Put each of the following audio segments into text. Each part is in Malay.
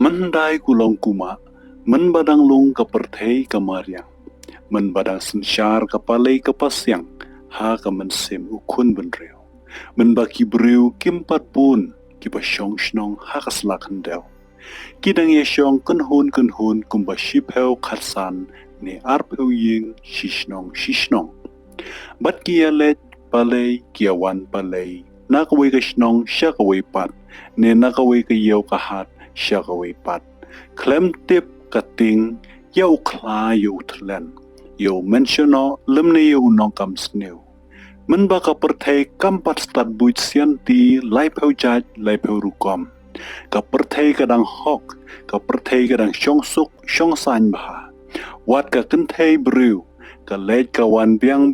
Mendai kulong kuma, men badang lung kepertei kemariang, men badang sensyar kapalai kepasyang, ha kemensim ukun benreu, men baki breu kimpat pun, kipa syong shnong ha keslak hendau. Kidang ye syong kenhun kumba shipheu khatsan, ne arpeu ying shishnong. Bat kia let palai kia wan palai, nakawai ka shnong syakawai pat, ne nakawai ka yau kahat syakawai pat. Klem tip kating yau kla yau tlen, yau mentiono lemne yau nong kam sneu. Men baka perthai kampat stat buit sianti lai peu jaj lai peu rukom. Ka perthai kadang hok, ka perthai kadang syong suk syong san baha. Wat ka kenthai brew, ka lej ka wan biang.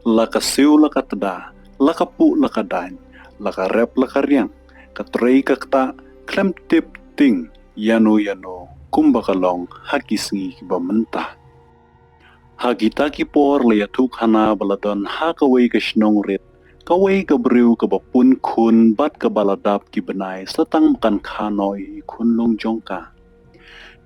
Laka siu laka tada, laka pu laka dan, laka rep laka riang, ka trei ka kta, klem tip ting, yano, kumba kalong, haki sengi kiba mentah. Haki taki por le yatuk hana baladon ha kawai ka shnong rit, kawai ka brew ka bapun kun bat ka baladap ki benai setang makan kanoi kun long jongka.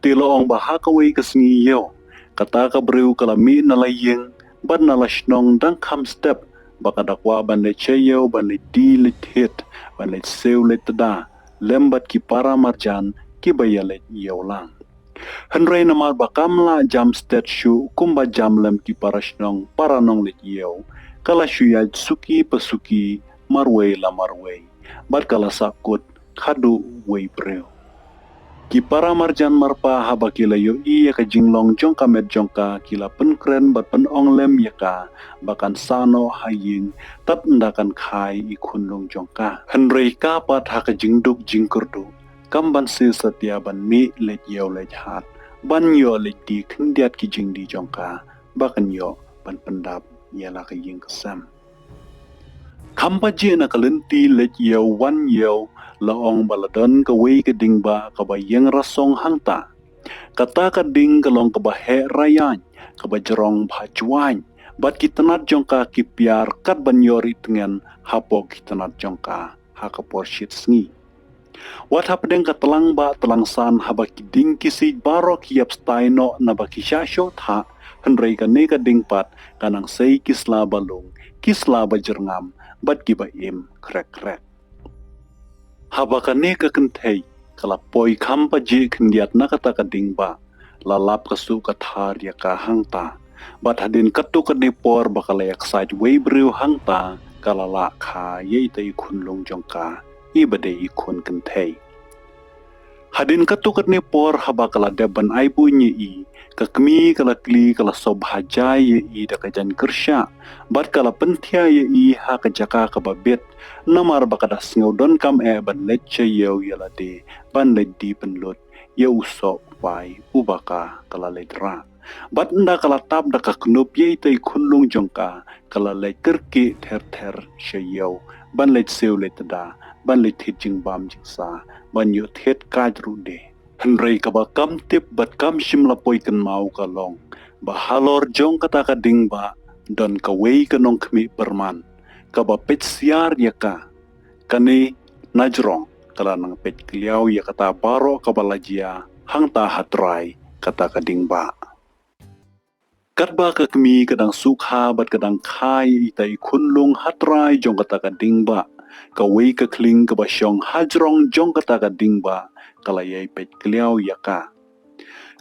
Tilo ong baha kawai ka sengi yo, kata ka brew kalami nalayeng, ban nala shnong dang kam step baka dakwa ban le cheyo ban le di le hit ban le seu le tada lembat ki para marjan ki bayalet yolang henrei namar bakamla jam stet shu kumba jam lem ki para shnong para nong le yo kala shuya suki pasuki marwei la marwei bat kala sakut khadu wei breu ki para marjan marpa haba kila yo iya ka jinglong jongka met jongka kila penkren bat pen onglem yaka bakan sano haying tat ndakan khai ikun long jongka henrei ka pat ha ka jingduk jingkurdu kamban si setia ban mi let yo let hat ban yo let di kendiat ki jingdi jongka bakan yo ban pendap yala ka ying kesam Kampa je na kalenti let yo wan yo laong baladon ka wei ka dingba ka bayang rasong hangta. Kata ka ding kalong ka bahe rayan, ka bajarong bahajuan, bat kitanat jongka kipiar kat banyori tengen hapo kitanat jongka haka porshit sngi. Wat hapdeng ka telang ba telangsan haba kiding kisi barok yap staino na bakisya syot ha, henrei ka ne ka dingpat kanang say kisla balung, kisla bajerngam, bat kiba im krek. Habakane ka kenthei, kala poi kampa je kendiat nakata ka dingba, lalap kasu kathar ya ka hangta, bat hadin katu ka nepor bakalayak saj wei brew hangta, kala la kha yeita ikun long jongka, ibade ikun kenthei. Hadin katu ka nepor habakala deban aibu nyi kakmi kala kli kala sobhajai ye da kajan kersha bat kala pentia ye ha ka jaka ka babet namar bakada sngodon kam ban lecce yeu yalade ban le di penlut ye uso pai ubaka kala ledra bat nda kala tab da ka knup ye tai kunlung jongka kala le kerki ter sheyeu ban le seu le tada ban le thijing bam jingsa ban yu thet kaj rude henrei ka ba kam tip bat kam shimla poi kan mau ka long ba halor jong kata ka ding ba don ka wei ka nong kmi perman ka ba pet siar ya ka kani najrong kala nang pet kliau ya kata baro ka balajia hang ta hatrai kata ka ding ba kat ba ka kmi kadang sukha bat kadang khai itai kunlung hatrai jong kata ka ding ba ka wei ka kling ka ba syong hajrong jong kata ka ding ba kala yai pet kliau ya ka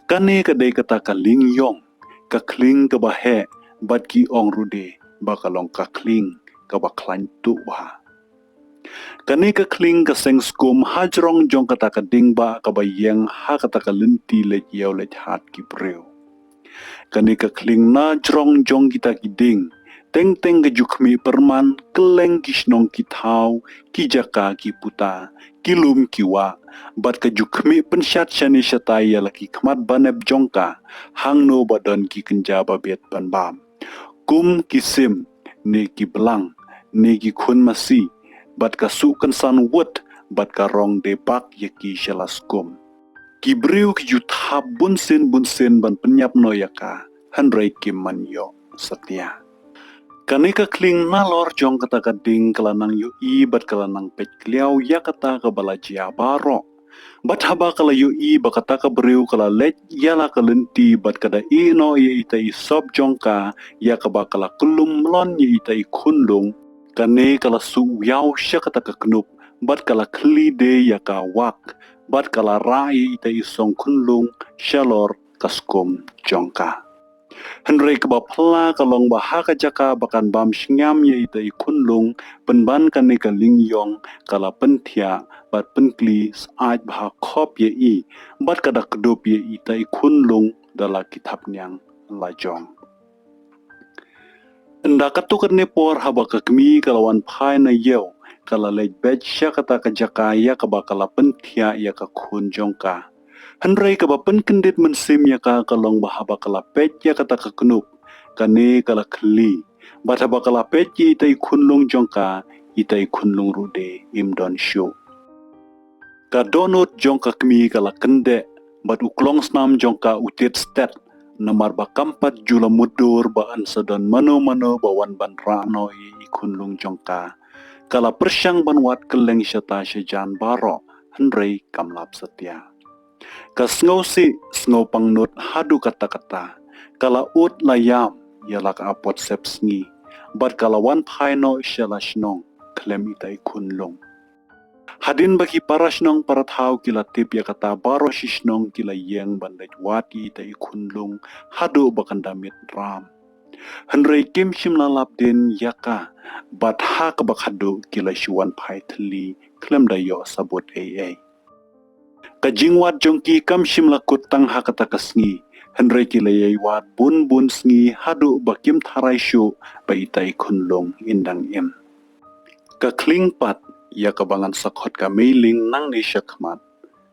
kane ka dei kata ka ling yong ka kling ka ba he bat ki ong rude ba kalong ka kling ka ba klan tu ba kane ka kling ka seng skum hajrong jong kata ka ding ba ka ba yeng ha kata ka lenti le yau le hat ki breu kane ka kling na jrong jong kita ki ding teng ka jukmi perman keleng kisnong ki thau ki jaka ki puta kilum ki wa bat ka jukmi pensyat shani shatai laki khmat banep jongka hangno badon ki kenjaba bet ban bam kum kisim ne ki belang ne ki khun masi bat ka su kan san wut bat ka rong de bak ye ki shalaskum ki breu ki juthap bunsin ban penyap no yaka hanrei kim man yo setia Kanika kling nalor jong kata kading kelanang yu i bat kelanang pet kliau ya kata ke balajia baro Bat haba kala yu I bakata ka breu kala let yala kalenti bat kada I no ye ita I sob jongka ya ka bakala kulum lon ye ita I kunlung kane kala su yaw syakata ka knup bat kala kli de ya ka wak bat kala ra ye ita I song kunlung shalor kaskum jongka. Henry keba pela kalong baha ka jaka bakan bam singam ye ita I kunlung penban kane ka lingyong kala pentia bat penkli saaj baha kop ye I bat kada kedop ye ita I kunlung dala kitab nyang lajong. Enda katu kene por haba kekmi kalawan pai na yew kala lej bet syakata ka jaka ya kaba kala pentia ya ka kun jongka. Henry kaba penkendit mensim ya ka kalong bahaba kala pet ya kata ka kenup kane kala kli bat haba kala pet ye ita I kunlung jongka ita I kunlung rude imdon syu. Ka donut jongka kmi kala kende bat uklong snam jongka utit stet namar ba kampat jula mudur ba ansadon mano-mano ba wan ban rano I kunlung jongka kala persyang ban wat keleng syata syajan baro Henry kamlap setia. Ka sngaw si sngaw pangnut hadu kata-kata kala ut layam yala ka apot sep sngi bat kala wan paino syala shnong klem ita I kunlung. Hadin bagi para shnong para tau kila tip ya kata baro shishnong kila yeng bandaj wati ita I kunlung hadu bakan damit ram. Henry kim shim lalap din yaka bat ha kabak hadu kila shuan pai teli klem dayo sabut AA. Kajingwat jongki kam shim lakut tang ha kata kasngi Henry kila yay wat bun bun sngi hadu bakim tharai shu ba ita I kunlung indang im. Ka kling pat ya kabangan sakhot ka mailing nang ni syakmat.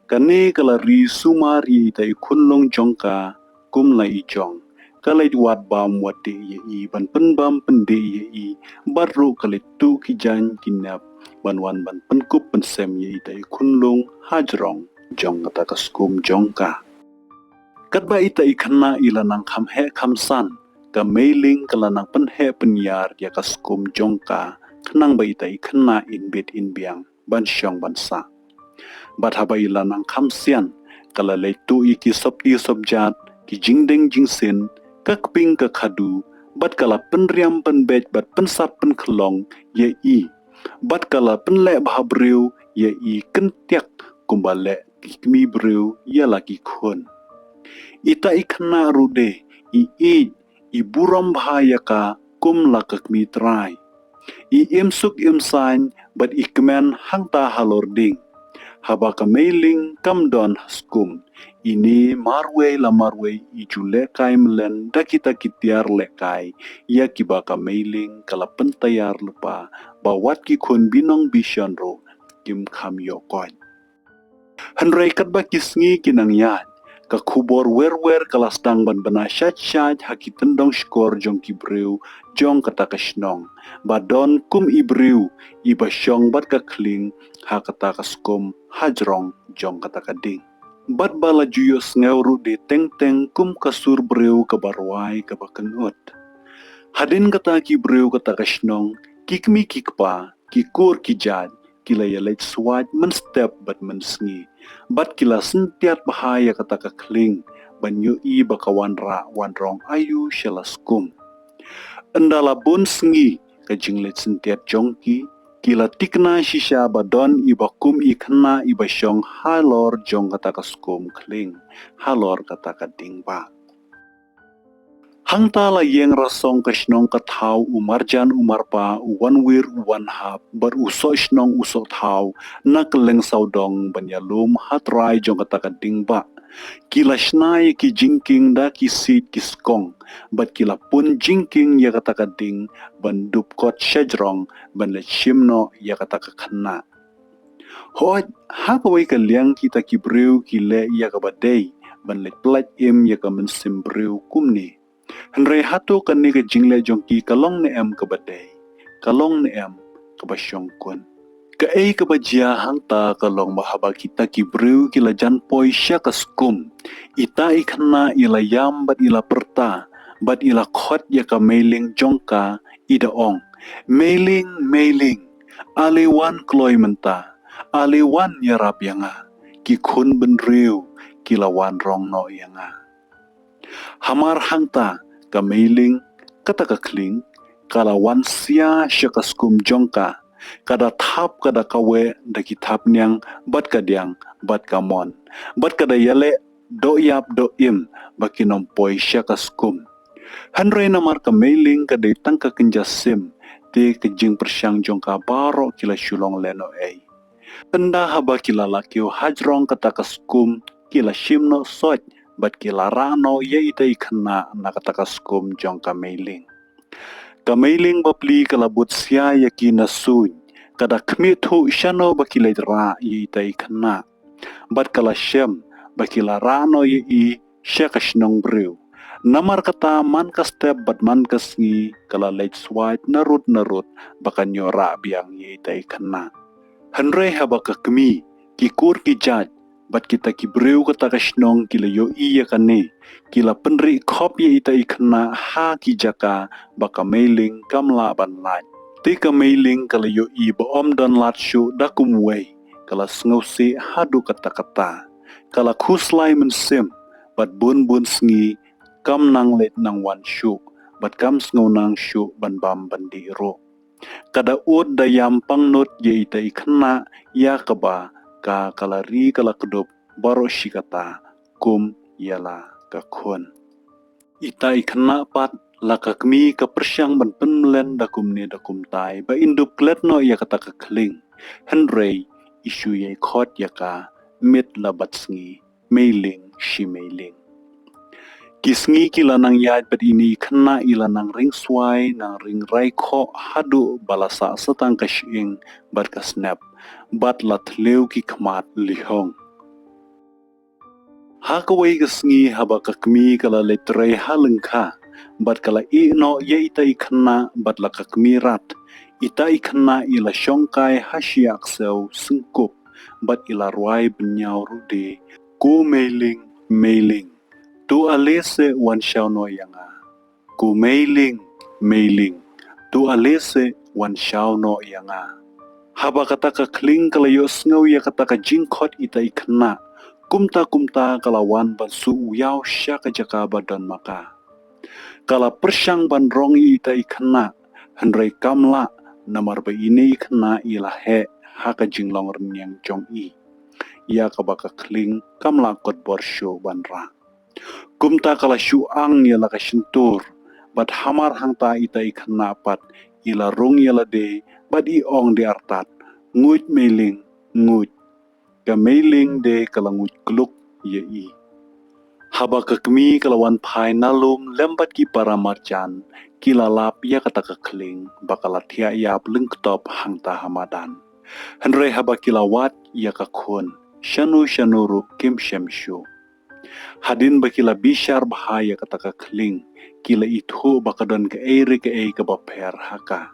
Kane kala ri sumari ita I kunlung jongka kum la I jong. Kalay wat bam wate ye I ban penbam pende ye I baru kalay tu kijan kinap banwan ban penkup pensem ye ita I kunlung hajrong jong kata kaskum jongka. Katba ita I kana ila nang kamhe kamsan ka mailing kala nang penhe penyar ya kaskum jongka kenang ba ita I kana inbit inbiang ban syong bansa. Bat haba ila nang kamsian kala lay tu I ki sopti sobjat ki jingdeng jingsin kakping ka kadu bat kala penriam penbej bat pensap penkelong ye I bat kala penle bahabriu ye I kentiak kumbale kikmi briu ya lagi kun. Ita I kana rude I buram bahaya ka kum la kakmi trai. I imsuk imsain bat I kemen hangta halording. Haba ka mailing kam don haskum. Ini marwe la marwe I julekai melen dakita kitiar lekai. Ya kiba ka mailing kala pentayar lupa. Bawat ki kun binong bisyonro kim kam yokon. Henry katba kisngi kinang yan. Ka kubor wer-wer kalastang ban bana syat-syat haki tendong skor jong kibriu jong kata kasnong. Badon kum ibriu iba syong bat ka kling ha kata kaskum hajrong jong kata kading. Bat bala juyos ngawru de teng-teng kum kasur briu kabarwai kabakenut. Hadin kata kibriu kata kasnong kikmi kikpa kikur kijad kila yalaj swat menstep bat mensngi. Bat kila sentiat bahaya kata ka kling banyu I bakawan ra wanrong ayu syalaskum. Endala bun sngi ka jinglet sentiat jongki kila tikna shisha badon I bakum I kena I basyong halor jong kata ka skum kling halor kata ka dingba. Hangta la yeng rasong kasnong katau umarjan umarpa uwanwir uwanhap bar uso isnong uso tau nakeleng saudong banyalum hatrai jong kata kadingba. Kila shnai ki jingking da ki sit kiskong bat kila pun jingking ya kata kading ban dupkot syajrong ban le shimno ya kata kakana. Hoat hakawai kaliang kita kibriu kile ya kabadei ban le plat im ya ka mensimbriu kumni. Henry hatu kani ke jingle jongki kalong ne em kabadai kalong ne em kabasyong kun. Kaay kabajia hangta kalong mahaba kita kibriu kila janpoy siya kaskum. Ita ikana ila yam bat ila perta bat ila khot ya ka mailing jongka idaong. Mailing aliwan kloy menta aliwan yarap yanga. ki khun ben riu ki lawan rong no yanga. Hamar hangta ka mailing kata ka kling kalawan sia syakaskum jongka kada thap kada kawe daki thap nyang bat kadyang bat kamon bat kada yale do yap do im baki nompoi syakaskum hanre namar ka mailing kada tangka kenjasim te kejing persyang jongka baro kila shulong leno ei tenda haba kila lakio hajrong kata kaskum kila shimno soj bat kila rano ye itai khana nakatakaskum jongka mailing kamailing bapli kalabut sia yaki nasuny kada kmithu shano bakilay ra yitai khana bat kala shem bakila rano yi syakashnong brew namar kata man ka step bat man kasngi kala late swat narut bakanyo ra biang yitai khana hanre haba ka kmi kikur ki jaj bat kita ki brew kata kashnong kila yo iya kane kila penri khop ye itai khana ha ki jaka baka mailing kamla ban laj te ka mailing kala yo i ba om dan lat shu dakum wei kala sngosi hadu kata kala khuslai men sim bat bun sngi kam nang let nang wan shu bat kam sngo nang shu ban bam bandi ro kada ud dayam pangnut ye itai khana ya kaba ka kalari kala kedop baro shikata kum yala ka khun itai khana pat lakakmi ka persyang ban penmelen dakum tai ba indup kletno ya kata ka kling henrei isu ye khot ya ka mit labat sngi mailing shi mailing kisngi kila nang yaj bat ini khana ila nang ring swai nang ring rai kho hadu balasa satang kashing bat ka snap bat lat leu ki khmat lihong hakawai kisngi haba kakmi kala letre halengkha bat kala i no ye itai khana bat la kakmi rat itai khana ila shongkai hasyak seu singkup bat ila ruai benyau rude ko mailing tu alese wan shao no yanga ku mailing tu alese wan shao no yanga haba kata ka kling kala yo sngaw ya kata ka jingkot itai khana kumta kalawan ban su uyau syaka jaka badan maka kala persyang ban rong itai khana hanrei kamla namar ba ini khana ilahe haka jinglong renyang jong i ya kabaka kling kamla kot borsho ban ra kumta kala syuang ya laka syentur bat hamar hangta itai khana pat ila rong yala de bat i ong de artat nguj mailing nguj ka mailing de kala nguj kluk ye i haba kakmi kalawan pai nalum lembat ki para marjan kila lap ya kata ka kling bakala thia yap lengktop hangta hamadan henre haba kilawat ya ka khun shanu ru kim shamshu hadin bakila bishar bahaya kata ka kling kila ithu bakadon ke ere ke ei ka baper haka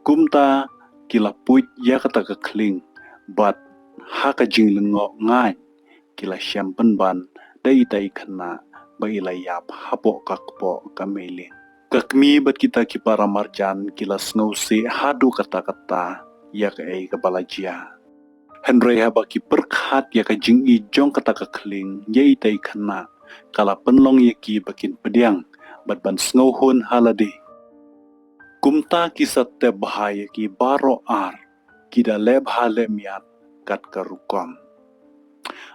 kumta kila puj ya kata ka kling bat haka jinglengo ngai kila syampen ban dai tai khana ba ila yap hapo kakpo ka mailing kakmi bat kita ki para marjan kila snausi hadu kata ya ka ei ka balajia henre haba ki perkhat ya ka jingi jong kata ka kling ye itai khana kala penlong ye ki bakin pediang bat ban snauhun halade kumta ki satte bahaya ki baro ar kida leb hale miat kat karukom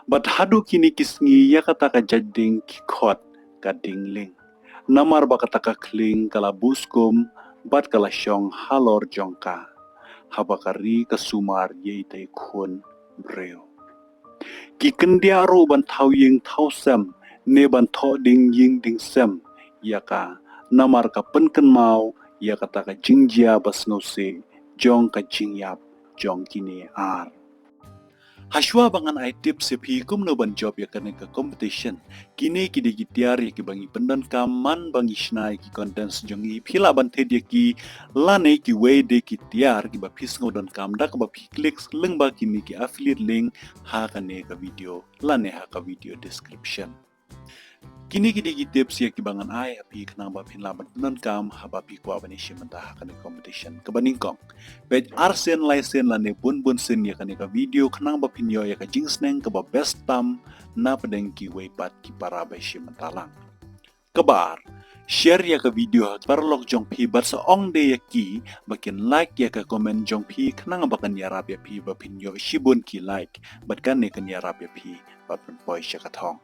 bat hadu kini kisngi ya kata ka jading ki khot ka dingling namar ba kata ka kling kala buskum bat kala syong halor jongka habakari ka sumar ye itai khun breo ki kendia ro ban thau ying thau sem ne ban tho ding ying ding sem ya ka namar ka penken mau ya kata ka jingjia bas ngose jong ka jingyap jong kini ar Hashwa bangan ai tips sepi kum no ban job ya kane ka competition kini ki digitiar ya ki bangi pendan kaman bangi snai ki condense jongi phila ban the dia ki lane ki way de ki tiar ki ba phis ngodon kam da ka ba phi clicks leng ba kini ki affiliate link ha kane ka video lane ha ka video description Kini tips ya kibangan ai api kenang bapin laban penankam habapi kwa bani shimenta kani competition kebaningkong. Page arsen laisen lane bun sin ya kani ka video kenang bapin yo ya ka jingsneng ke ba best tam na pedengki weipat ki para ba shimenta lang. Kabar share ya ka video parlok jong pi bat sa ong de ya ki bakin like ya ka comment jong pi kenang bakan ya rap ya pi bapin yo shibun ki like bat kan ne kan ya rap ya pi bapin poi syakatong.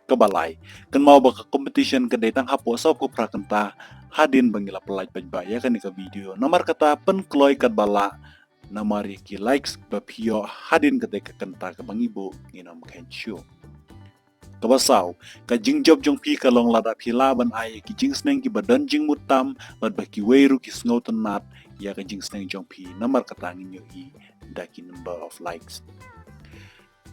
Kebalai, kan mau baka competition kan datang hapo sa ko prakenta hadin bangila pelaj bajbaya kan ka video nomor kata pen kloy kat bala namari ki likes bapio hadin kata ka kenta ka bangibo nginom kenshu kabasaw ka jingjob jong pi kalong lada pila ban ay ki jingsneng ki badan jing mutam bad baki weiru ki sngoten nat ya ka jingsneng jong pi nomor kata nginyo i daki number of likes.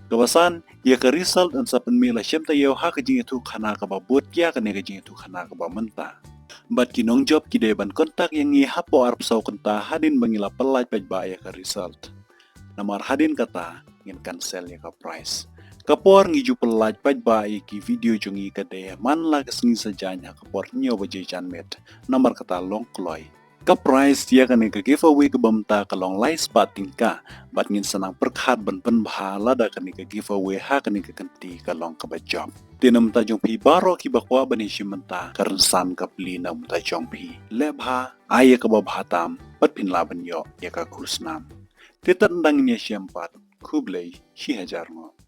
Kawasan, ya ka result ang sa penmila siyem tayo ha ka jing itu kana ka babut ya ka nega jing itu kana ka bamenta. Bat kinong job kideban kontak yang i hapo arp saw kenta hadin bangila pelaj pajba ya ka result. Namar hadin kata ngin cancel ya ka price. Kapor ngiju pelaj pajba ya ki video jongi ka de manla kesengi sajanya kapor nyo bajejan met. Namar kata long kloy. Ka prize ya kan ka giveaway ka bamta kalong live spotting ka bat ngin sanang perkhat ban pen bahala da kan ka giveaway ha kan ka kanti kalong ka job tinam ta jong pi baro ki bakwa bani shimenta karensan ka plina mta jong pi lebha aya ka babhatam pat pin laban yo ya ka kursnam titan dang nya syampat kublai shi hajar ngo